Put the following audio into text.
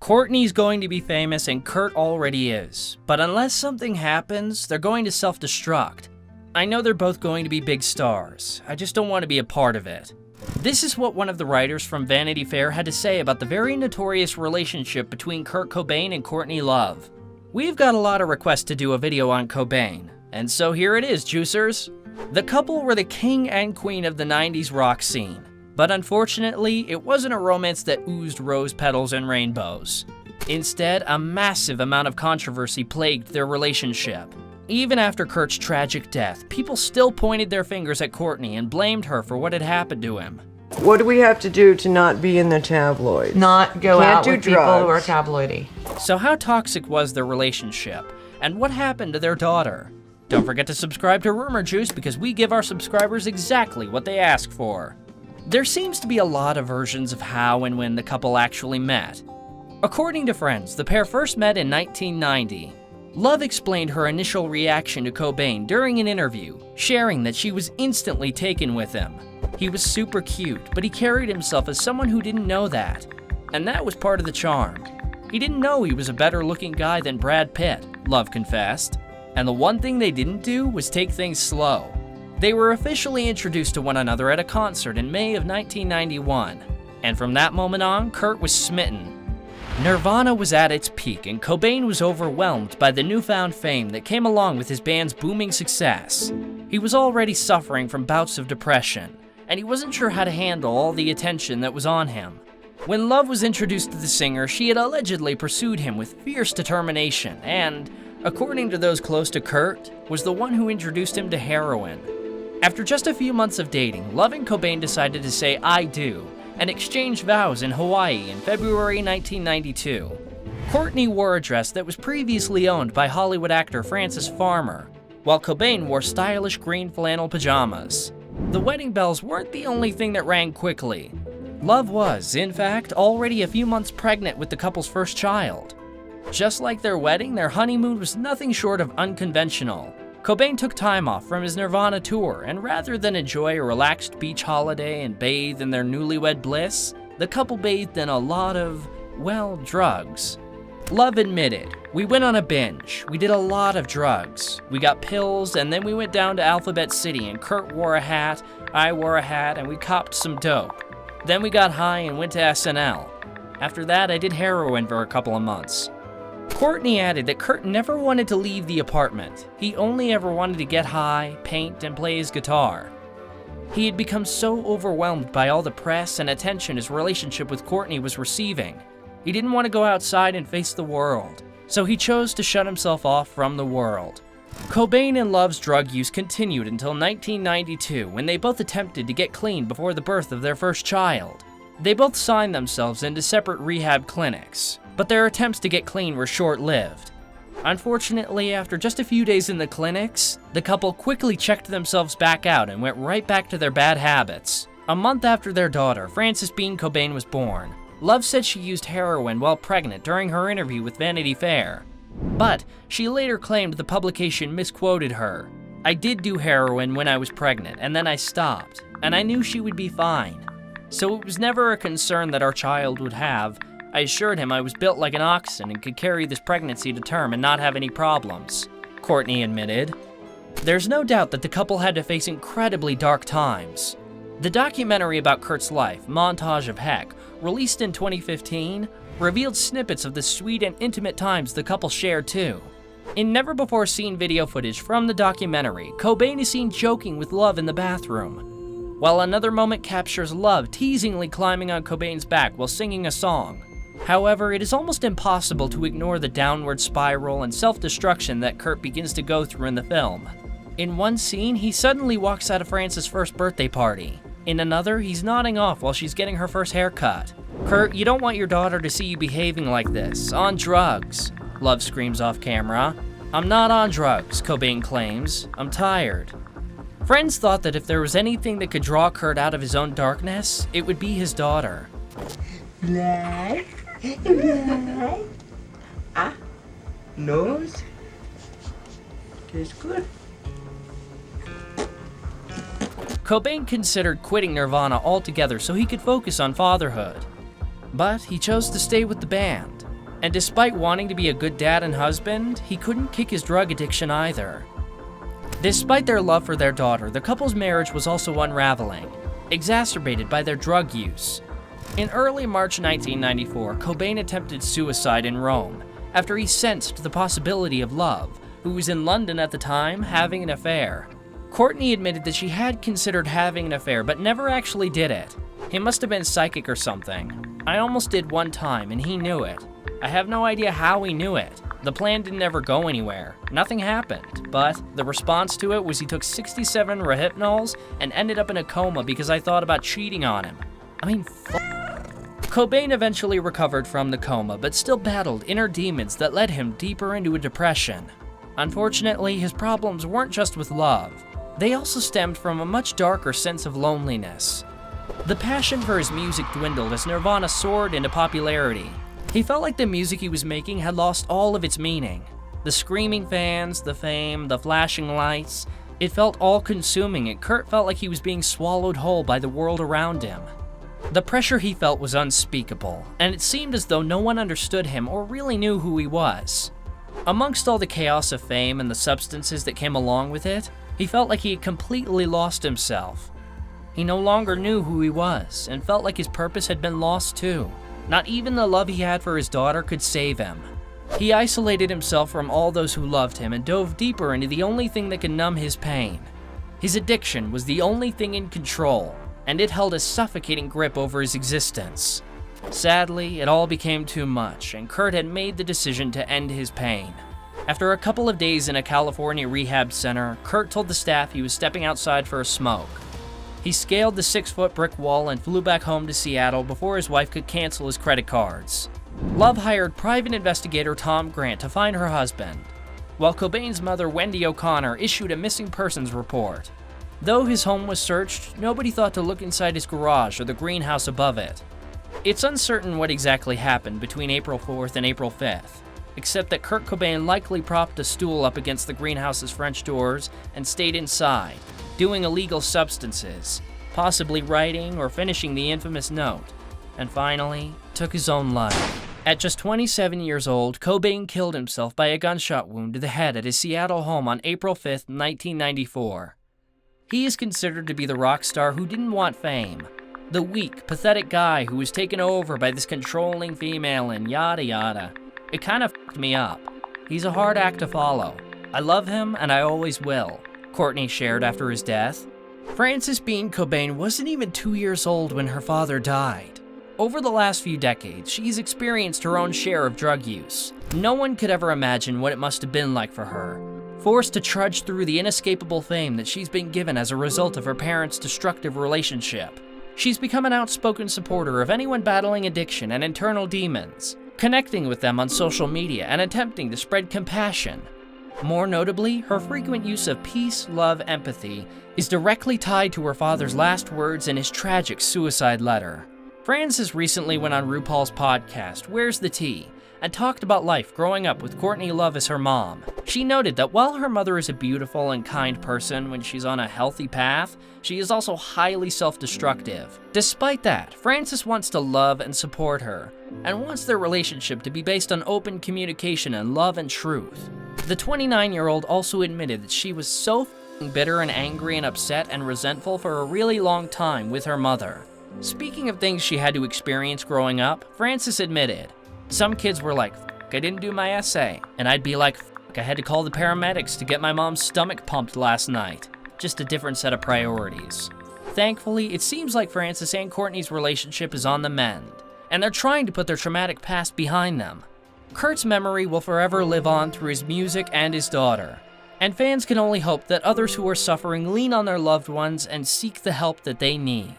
Courtney's going to be famous and Kurt already is, but unless something happens, they're going to self-destruct. I know they're both going to be big stars, I just don't want to be a part of it. This is what one of the writers from Vanity Fair had to say about the very notorious relationship between Kurt Cobain and Courtney Love. We've got a lot of requests to do a video on Cobain, and so here it is, juicers. The couple were the king and queen of the 90s rock scene, but unfortunately, it wasn't a romance that oozed rose petals and rainbows. Instead, a massive amount of controversy plagued their relationship. Even after Kurt's tragic death, people still pointed their fingers at Courtney and blamed her for what had happened to him. What do we have to do to not be in the tabloids? Not go Can't out do with drugs. people who are tabloidy. So how toxic was their relationship? And what happened to their daughter? Don't forget to subscribe to Rumour Juice because we give our subscribers exactly what they ask for. There seems to be a lot of versions of how and when the couple actually met. According to friends, the pair first met in 1990. Love explained her initial reaction to Cobain during an interview, sharing that she was instantly taken with him. He was super cute, but he carried himself as someone who didn't know that. And that was part of the charm. He didn't know he was a better looking guy than Brad Pitt, Love confessed. And the one thing they didn't do was take things slow. They were officially introduced to one another at a concert in May of 1991. And from that moment on, Kurt was smitten. Nirvana was at its peak, and Cobain was overwhelmed by the newfound fame that came along with his band's booming success. He was already suffering from bouts of depression, and he wasn't sure how to handle all the attention that was on him. When Love was introduced to the singer, she had allegedly pursued him with fierce determination and, according to those close to Kurt, was the one who introduced him to heroin. After just a few months of dating, Love and Cobain decided to say "I do" and exchanged vows in Hawaii in February 1992. Courtney wore a dress that was previously owned by Hollywood actor Francis Farmer, while Cobain wore stylish green flannel pajamas. The wedding bells weren't the only thing that rang quickly. Love was, in fact, already a few months pregnant with the couple's first child. Just like their wedding, their honeymoon was nothing short of unconventional. Cobain took time off from his Nirvana tour, and rather than enjoy a relaxed beach holiday and bathe in their newlywed bliss, the couple bathed in a lot of, well, drugs. Love admitted, "We went on a binge. We did a lot of drugs. We got pills, and then we went down to Alphabet City, and Kurt wore a hat, I wore a hat, and we copped some dope. Then we got high and went to SNL. After that, I did heroin for a couple of months." Courtney added that Kurt never wanted to leave the apartment. He only ever wanted to get high, paint, and play his guitar. He had become so overwhelmed by all the press and attention his relationship with Courtney was receiving. He didn't want to go outside and face the world, so he chose to shut himself off from the world. Cobain and Love's drug use continued until 1992, when they both attempted to get clean before the birth of their first child. They both signed themselves into separate rehab clinics, but their attempts to get clean were short-lived. Unfortunately, after just a few days in the clinics, the couple quickly checked themselves back out and went right back to their bad habits. A month after their daughter, Frances Bean Cobain, was born, Love said she used heroin while pregnant during her interview with Vanity Fair. But she later claimed the publication misquoted her. "I did do heroin when I was pregnant, and then I stopped, and I knew she would be fine. So it was never a concern that our child would have. I assured him I was built like an oxen and could carry this pregnancy to term and not have any problems," Courtney admitted. There's no doubt that the couple had to face incredibly dark times. The documentary about Kurt's life, Montage of Heck, released in 2015, revealed snippets of the sweet and intimate times the couple shared too. In never-before-seen video footage from the documentary, Cobain is seen joking with Love in the bathroom, while another moment captures Love teasingly climbing on Cobain's back while singing a song. However, it is almost impossible to ignore the downward spiral and self-destruction that Kurt begins to go through in the film. In one scene, he suddenly walks out of Frances' first birthday party. In another, he's nodding off while she's getting her first haircut. "Kurt, you don't want your daughter to see you behaving like this, on drugs," Love screams off camera. "I'm not on drugs," Cobain claims. "I'm tired." Friends thought that if there was anything that could draw Kurt out of his own darkness, it would be his daughter. Black. Black. Ah. Nose. Tastes good. Cobain considered quitting Nirvana altogether so he could focus on fatherhood. But he chose to stay with the band. And despite wanting to be a good dad and husband, he couldn't kick his drug addiction either. Despite their love for their daughter, the couple's marriage was also unraveling, exacerbated by their drug use. In early March 1994, Cobain attempted suicide in Rome after he sensed the possibility of Love, who was in London at the time, having an affair. Courtney admitted that she had considered having an affair but never actually did it. He must have been psychic or something. I almost did one time and he knew it. I have no idea how he knew it. The plan didn't ever go anywhere. Nothing happened, but the response to it was he took 67 Rohypnols and ended up in a coma because I thought about cheating on him. I mean, Cobain eventually recovered from the coma, but still battled inner demons that led him deeper into a depression. Unfortunately, his problems weren't just with love. They also stemmed from a much darker sense of loneliness. The passion for his music dwindled as Nirvana soared into popularity. He felt like the music he was making had lost all of its meaning. The screaming fans, the fame, the flashing lights, it felt all-consuming, and Kurt felt like he was being swallowed whole by the world around him. The pressure he felt was unspeakable, and it seemed as though no one understood him or really knew who he was. Amongst all the chaos of fame and the substances that came along with it, he felt like he had completely lost himself. He no longer knew who he was, and felt like his purpose had been lost too. Not even the love he had for his daughter could save him. He isolated himself from all those who loved him and dove deeper into the only thing that could numb his pain. His addiction was the only thing in control, and it held a suffocating grip over his existence. Sadly, it all became too much, and Kurt had made the decision to end his pain. After a couple of days in a California rehab center, Kurt told the staff he was stepping outside for a smoke. He scaled the 6-foot brick wall and flew back home to Seattle before his wife could cancel his credit cards. Love hired private investigator Tom Grant to find her husband, while Cobain's mother, Wendy O'Connor, issued a missing persons report. Though his home was searched, nobody thought to look inside his garage or the greenhouse above it. It's uncertain what exactly happened between April 4th and April 5th, except that Kurt Cobain likely propped a stool up against the greenhouse's French doors and stayed inside, doing illegal substances, possibly writing or finishing the infamous note, and finally took his own life. At just 27 years old, Cobain killed himself by a gunshot wound to the head at his Seattle home on April 5th, 1994. He is considered to be the rock star who didn't want fame, the weak, pathetic guy who was taken over by this controlling female and yada yada. It kind of f***ed me up. He's a hard act to follow. I love him and I always will, Courtney shared after his death. Frances Bean Cobain wasn't even 2 years old when her father died. Over the last few decades, she's experienced her own share of drug use. No one could ever imagine what it must have been like for her, forced to trudge through the inescapable fame that she's been given as a result of her parents' destructive relationship. She's become an outspoken supporter of anyone battling addiction and internal demons, connecting with them on social media and attempting to spread compassion. More notably, her frequent use of peace, love, empathy is directly tied to her father's last words in his tragic suicide letter. Frances recently went on RuPaul's podcast, Where's the Tea?, and talked about life growing up with Courtney Love as her mom. She noted that while her mother is a beautiful and kind person when she's on a healthy path, she is also highly self-destructive. Despite that, Frances wants to love and support her, and wants their relationship to be based on open communication and love and truth. The 29-year-old also admitted that she was so bitter and angry and upset and resentful for a really long time with her mother. Speaking of things she had to experience growing up, Frances admitted, some kids were like, I didn't do my essay, and I'd be like, I had to call the paramedics to get my mom's stomach pumped last night. Just a different set of priorities. Thankfully, it seems like Frances and Courtney's relationship is on the mend, and they're trying to put their traumatic past behind them. Kurt's memory will forever live on through his music and his daughter, and fans can only hope that others who are suffering lean on their loved ones and seek the help that they need.